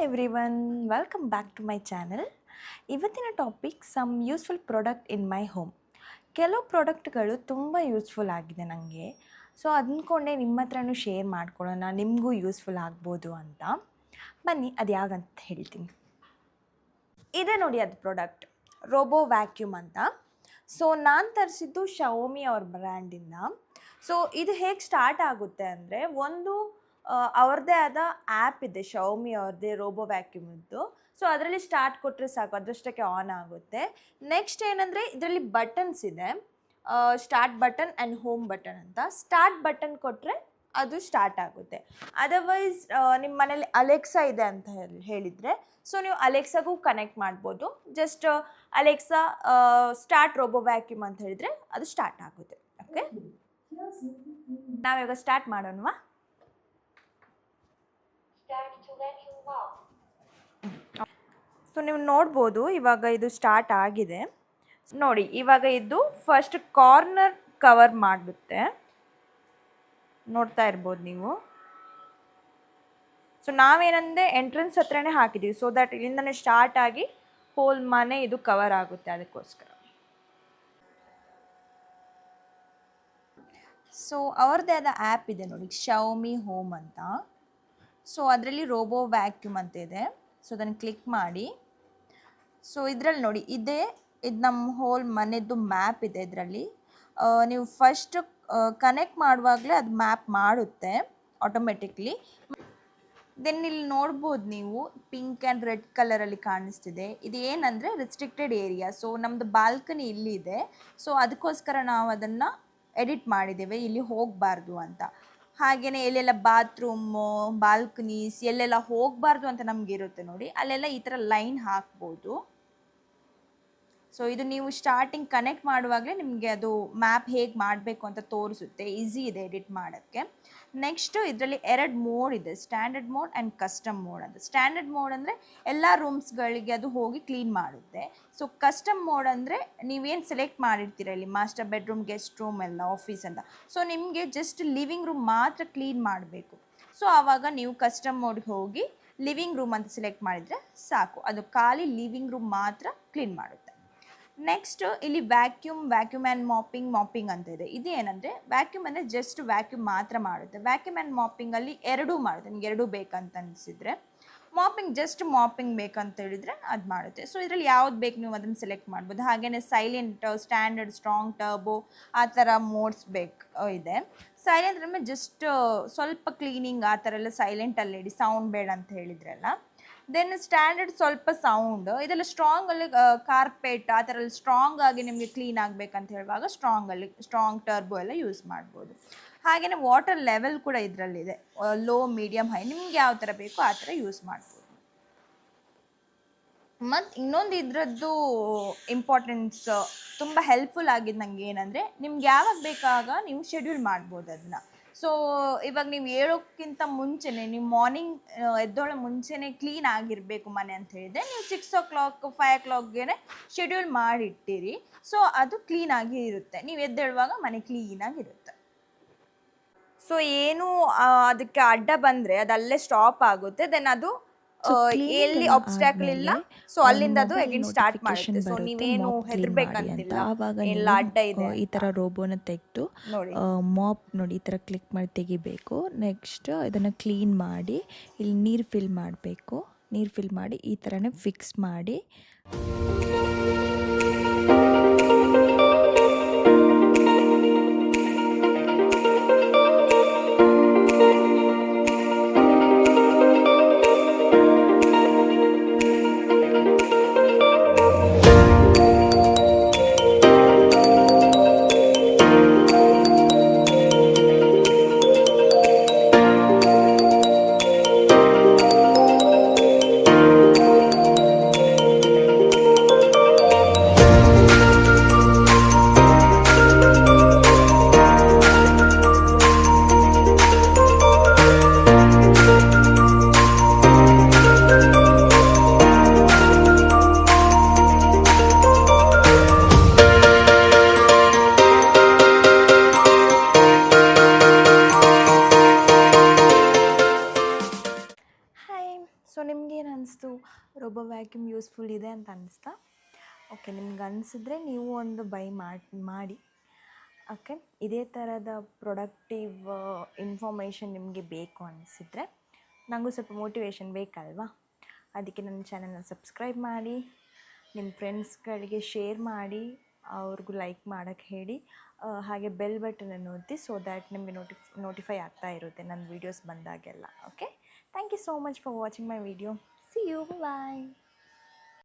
Everyone, welcome back to my channel. ಇವತ್ತಿನ topic some useful product in my home. ಕೆಲವು ಪ್ರಾಡಕ್ಟ್ಗಳು ತುಂಬ useful ಆಗಿದೆ ನನಗೆ. ಸೊ ಅಂದ್ಕೊಂಡೆ ನಿಮ್ಮ ಹತ್ರನೂ ಶೇರ್ ಮಾಡ್ಕೊಳ್ಳೋಣ, ನಿಮಗೂ ಯೂಸ್ಫುಲ್ ಆಗ್ಬೋದು ಅಂತ. ಬನ್ನಿ ಅದು ಯಾವ್ದಂತ ಹೇಳ್ತೀನಿ. ಇದೆ ನೋಡಿ ಅದು ಪ್ರಾಡಕ್ಟ್, ರೋಬೋ ವ್ಯಾಕ್ಯೂಮ್ ಅಂತ. ಸೊ ನಾನು ತರಿಸಿದ್ದು ಶವೋಮಿ ಅವ್ರ ಬ್ರ್ಯಾಂಡಿಂದ. ಸೊ ಇದು ಹೇಗೆ ಸ್ಟಾರ್ಟ್ ಆಗುತ್ತೆ ಅಂದರೆ, ಅವ್ರದ್ದೇ ಆದ ಆ್ಯಪ್ ಇದೆ, ಶವೋಮಿ ಅವ್ರದ್ದೇ ರೋಬೋ ವ್ಯಾಕ್ಯೂಮಿದ್ದು. ಸೊ ಅದರಲ್ಲಿ ಸ್ಟಾರ್ಟ್ ಕೊಟ್ಟರೆ ಸಾಕು, ಅದರಷ್ಟಕ್ಕೆ ಆನ್ ಆಗುತ್ತೆ. ನೆಕ್ಸ್ಟ್ ಏನಂದರೆ ಇದರಲ್ಲಿ ಬಟನ್ಸ್ ಇದೆ, start button and home button ಅಂತ. ಸ್ಟಾರ್ಟ್ ಬಟನ್ ಕೊಟ್ಟರೆ ಅದು ಸ್ಟಾರ್ಟ್ ಆಗುತ್ತೆ. ಅದರ್ವೈಸ್ ನಿಮ್ಮ ಮನೇಲಿ ಅಲೆಕ್ಸಾ ಇದೆ ಅಂತ ಹೇಳಿದರೆ, ಸೊ ನೀವು ಅಲೆಕ್ಸಾಗೂ ಕನೆಕ್ಟ್ ಮಾಡ್ಬೋದು. Just Alexa start robo vacuum ಅಂತ ಹೇಳಿದರೆ ಅದು ಸ್ಟಾರ್ಟ್ ಆಗುತ್ತೆ. ಓಕೆ, ನಾವಿವಾಗ ಸ್ಟಾರ್ಟ್ ಮಾಡೋಣವಾ? ಸೊ ನೀವು ನೋಡ್ಬೋದು ಇವಾಗ ಇದು ಸ್ಟಾರ್ಟ್ ಆಗಿದೆ. ನೋಡಿ ಇವಾಗ ಇದು ಫಸ್ಟ್ ಕಾರ್ನರ್ ಕವರ್ ಮಾಡುತ್ತೆ, ನೋಡ್ತಾ ಇರ್ಬೋದು ನೀವು. ಸೊ ನಾವೇನಂದರೆ ಎಂಟ್ರೆನ್ಸ್ ಹತ್ರನೇ ಹಾಕಿದ್ದೀವಿ, ಸೊ ದ್ಯಾಟ್ ಇಲ್ಲಿಂದನೇ ಸ್ಟಾರ್ಟ್ ಆಗಿ ಹೋಲ್ ಮನೆ ಇದು ಕವರ್ ಆಗುತ್ತೆ, ಅದಕ್ಕೋಸ್ಕರ. ಸೊ ಅವ್ರದ್ದೇ ಆದ ಆ್ಯಪ್ ಇದೆ ನೋಡಿ, ಶವೋಮಿ ಹೋಮ್ ಅಂತ. ಸೊ ಅದರಲ್ಲಿ ರೋಬೋ ವ್ಯಾಕ್ಯೂಮ್ ಅಂತ ಇದೆ. ಸೊ ಅದನ್ನು ಕ್ಲಿಕ್ ಮಾಡಿ. ಸೊ ಇದರಲ್ಲಿ ನೋಡಿ ಇದು ನಮ್ಮ ಹೋಲ್ ಮನೆಯದು ಮ್ಯಾಪ್ ಇದೆ ಇದರಲ್ಲಿ. ನೀವು ಫಸ್ಟ್ ಕನೆಕ್ಟ್ ಮಾಡುವಾಗಲೇ ಅದು ಮ್ಯಾಪ್ ಮಾಡುತ್ತೆ ಆಟೋಮೆಟಿಕ್ಲಿ. ದೆನ್ ಇಲ್ಲಿ ನೋಡ್ಬೋದು ನೀವು, ಪಿಂಕ್ ಆ್ಯಂಡ್ ರೆಡ್ ಕಲರಲ್ಲಿ ಕಾಣಿಸ್ತಿದೆ. ಇದು ಏನಂದರೆ ರೆಸ್ಟ್ರಿಕ್ಟೆಡ್ ಏರಿಯಾ. ಸೊ ನಮ್ಮದು ಬಾಲ್ಕನಿ ಇಲ್ಲಿದೆ, ಸೊ ಅದಕ್ಕೋಸ್ಕರ ನಾವು ಅದನ್ನು ಎಡಿಟ್ ಮಾಡಿದ್ದೇವೆ, ಇಲ್ಲಿ ಹೋಗಬಾರ್ದು ಅಂತ. ಹಾಗೆಯೇ ಎಲ್ಲೆಲ್ಲ ಬಾತ್ರೂಮು, ಬಾಲ್ಕನೀಸ್ ಎಲ್ಲೆಲ್ಲ ಹೋಗಬಾರ್ದು ಅಂತ ನಮಗಿರುತ್ತೆ ನೋಡಿ, ಅಲ್ಲೆಲ್ಲ ಈ ಥರ ಲೈನ್ ಹಾಕ್ಬೋದು. ಸೊ ಇದು ನೀವು ಸ್ಟಾರ್ಟಿಂಗ್ ಕನೆಕ್ಟ್ ಮಾಡುವಾಗಲೇ ನಿಮಗೆ ಅದು ಮ್ಯಾಪ್ ಹೇಗೆ ಮಾಡಬೇಕು ಅಂತ ತೋರಿಸುತ್ತೆ. ಈಸಿ ಇದೆ ಎಡಿಟ್ ಮಾಡೋಕ್ಕೆ. ನೆಕ್ಸ್ಟು ಇದರಲ್ಲಿ 2 ಮೋಡ್ ಇದೆ, standard mode and custom mode ಅಂತ. ಸ್ಟ್ಯಾಂಡರ್ಡ್ ಮೋಡ್ ಅಂದರೆ ಎಲ್ಲ ರೂಮ್ಸ್ಗಳಿಗೆ ಅದು ಹೋಗಿ ಕ್ಲೀನ್ ಮಾಡುತ್ತೆ. ಸೊ ಕಸ್ಟಮ್ ಮೋಡ್ ಅಂದರೆ ನೀವೇನು ಸೆಲೆಕ್ಟ್ ಮಾಡಿರ್ತೀರ, ಇಲ್ಲಿ ಮಾಸ್ಟರ್ ಬೆಡ್ರೂಮ್, ಗೆಸ್ಟ್ ರೂಮ್ ಎಲ್ಲ, ಆಫೀಸ್ ಅಂತ. ಸೊ ನಿಮಗೆ ಜಸ್ಟ್ ಲಿವಿಂಗ್ ರೂಮ್ ಮಾತ್ರ ಕ್ಲೀನ್ ಮಾಡಬೇಕು. ಸೊ ಆವಾಗ ನೀವು ಕಸ್ಟಮ್ ಮೋಡ್ಗೆ ಹೋಗಿ ಲಿವಿಂಗ್ ರೂಮ್ ಅಂತ ಸೆಲೆಕ್ಟ್ ಮಾಡಿದರೆ ಸಾಕು, ಅದು ಖಾಲಿ ಲಿವಿಂಗ್ ರೂಮ್ ಮಾತ್ರ ಕ್ಲೀನ್ ಮಾಡುತ್ತೆ. ನೆಕ್ಸ್ಟ್ ಇಲ್ಲಿ ವ್ಯಾಕ್ಯೂಮ್ ಆ್ಯಂಡ್ ಮಾಪಿಂಗ್ ಅಂತ ಇದೆ. ಇದು ಏನಂದರೆ, ವ್ಯಾಕ್ಯೂಮ್ ಅಂದರೆ ಜಸ್ಟ್ ವ್ಯಾಕ್ಯೂಮ್ ಮಾತ್ರ ಮಾಡುತ್ತೆ. ವ್ಯಾಕ್ಯೂಮ್ ಆ್ಯಂಡ್ ಮಾಪಿಂಗಲ್ಲಿ ಎರಡೂ ಮಾಡುತ್ತೆ, ನಿಮ್ಗೆ ಎರಡೂ ಬೇಕಂತ ಅನಿಸಿದರೆ. ಮಾಪಿಂಗ್ ಜಸ್ಟ್ ಮಾಪಿಂಗ್ ಬೇಕಂತ ಹೇಳಿದರೆ ಅದು ಮಾಡುತ್ತೆ. ಸೊ ಇದರಲ್ಲಿ ಯಾವ್ದು ಬೇಕು ನೀವು ಅದನ್ನು ಸೆಲೆಕ್ಟ್ ಮಾಡ್ಬೋದು. ಹಾಗೆಯೇ ಸೈಲೆಂಟ್, ಸ್ಟ್ಯಾಂಡರ್ಡ್, ಸ್ಟ್ರಾಂಗ್, ಟರ್ಬೋ ಆ ಥರ ಮೋಡ್ಸ್ ಇದೆ. ಸೈಲೆಂಟ್ ಅಂದರೆ ಜಸ್ಟ್ ಸ್ವಲ್ಪ ಕ್ಲೀನಿಂಗ್ ಆ ಥರ ಎಲ್ಲ ಸೈಲೆಂಟಲ್ಲಿ ಇಡಿ, ಸೌಂಡ್ ಬೇಡ ಅಂತ ಹೇಳಿದ್ರಲ್ಲ. ದೆನ್ ಸ್ಟ್ಯಾಂಡರ್ಡ್ ಸ್ವಲ್ಪ ಸೌಂಡ್, ಇದೆಲ್ಲ ಸ್ಟ್ರಾಂಗಲ್ಲಿ ಕಾರ್ಪೆಟ್ ಆ ಥರ ಎಲ್ಲ ಸ್ಟ್ರಾಂಗ್ ಆಗಿ ನಿಮಗೆ ಕ್ಲೀನ್ ಆಗಬೇಕಂತ ಹೇಳುವಾಗ ಸ್ಟ್ರಾಂಗ್ ಟರ್ಬೋ ಎಲ್ಲ ಯೂಸ್ ಮಾಡ್ಬೋದು. ಹಾಗೆಯೇ ವಾಟರ್ ಲೆವೆಲ್ ಕೂಡ ಇದರಲ್ಲಿದೆ, ಲೋ, ಮೀಡಿಯಮ್, ಹೈ, ನಿಮ್ಗೆ ಯಾವ ಥರ ಬೇಕೋ ಆ ಥರ ಯೂಸ್ ಮಾಡ್ಬೋದು. ಮತ್ತು ಇನ್ನೊಂದು ಇದರದ್ದು ಇಂಪಾರ್ಟೆನ್ಸ್ ತುಂಬ ಹೆಲ್ಪ್ಫುಲ್ ಆಗಿದ್ದು ನನಗೆ ಏನಂದರೆ, ನಿಮ್ಗೆ ಯಾವಾಗ ಬೇಕಾಗ ನೀವು ಶೆಡ್ಯೂಲ್ ಮಾಡ್ಬೋದು ಅದನ್ನ. ಸೊ ಇವಾಗ ನೀವು ಹೇಳೋಕ್ಕಿಂತ ಮುಂಚೆನೇ, ನೀವು ಮಾರ್ನಿಂಗ್ ಎದ್ದೋಳ ಮುಂಚೆನೇ ಕ್ಲೀನ್ ಆಗಿರಬೇಕು ಮನೆ ಅಂತ ಹೇಳಿದರೆ, ನೀವು 6 o'clock 5 o'clockಗೆ ಶೆಡ್ಯೂಲ್ ಮಾಡಿಟ್ಟಿರಿ. ಸೊ ಅದು ಕ್ಲೀನಾಗಿ ಇರುತ್ತೆ, ನೀವು ಎದ್ದೇಳುವಾಗ ಮನೆ ಕ್ಲೀನಾಗಿರುತ್ತೆ. ಸೊ ಏನು ಅದಕ್ಕೆ ಅಡ್ಡ ಬಂದರೆ ಅದು ಅಲ್ಲೇ ಸ್ಟಾಪ್ ಆಗುತ್ತೆ. ದೆನ್ ಅದು ಎಲ್ಲಿ ಆಬ್ಸ್ಟ್ಯಾಕಲ್ ಇಲ್ಲ, ಸೊ ಅಲ್ಲಿಂದ ಅದು ಅಗೇನ್ ಸ್ಟಾರ್ಟ್ ಮಾಡುತ್ತೆ. ಸೊ ನೀವೇನು ಹೆದರ್ಬೇಕಂತಿಲ್ಲ, ಎಲ್ಲ ಅಡ್ಡ ಇದೆ. ಈ ಥರ ರೋಬೋನ ತೆಗೆದು ಮಾಪ್ ನೋಡಿ ಈ ಥರ ಕ್ಲಿಕ್ ಮಾಡಿ ತೆಗಿಬೇಕು. ನೆಕ್ಸ್ಟ್ ಇದನ್ನು ಕ್ಲೀನ್ ಮಾಡಿ ಇಲ್ಲಿ ನೀರು ಫಿಲ್ ಮಾಡಬೇಕು. ನೀರು ಫಿಲ್ ಮಾಡಿ ಈ ಥರನೇ ಫಿಕ್ಸ್ ಮಾಡಿ ರೋಬೋ ವ್ಯಾಕ್ಯೂಮ್ ಯೂಸ್ಫುಲ್ ಇದೆ ಅಂತ ಅನಿಸ್ತಾ. ಓಕೆ, ನಿಮ್ಗೆ ಅನಿಸಿದ್ರೆ ನೀವು ಒಂದು ಬೈ ಮಾಡಿ. ಓಕೆ, ಇದೇ ಥರದ ಪ್ರೊಡಕ್ಟಿವ್ ಇನ್ಫಾರ್ಮೇಷನ್ ನಿಮಗೆ ಬೇಕು ಅನಿಸಿದರೆ, ನನಗೂ ಸ್ವಲ್ಪ ಮೋಟಿವೇಶನ್ ಬೇಕಲ್ವಾ, ಅದಕ್ಕೆ ನನ್ನ ಚಾನಲ್ನ ಸಬ್ಸ್ಕ್ರೈಬ್ ಮಾಡಿ, ನಿಮ್ಮ ಫ್ರೆಂಡ್ಸ್ಗಳಿಗೆ ಶೇರ್ ಮಾಡಿ, ಅವ್ರಿಗೂ ಲೈಕ್ ಮಾಡೋಕ್ಕೆ ಹೇಳಿ, ಹಾಗೆ ಬೆಲ್ ಬಟನನ್ನು ಒತ್ತಿ, ಸೊ ದ್ಯಾಟ್ ನಿಮಗೆ ನೋಟಿಫೈ ಆಗ್ತಾ ಇರುತ್ತೆ ನನ್ನ ವೀಡಿಯೋಸ್ ಬಂದಾಗೆಲ್ಲ. Okay, thank you so much for watching my video. See you, bye.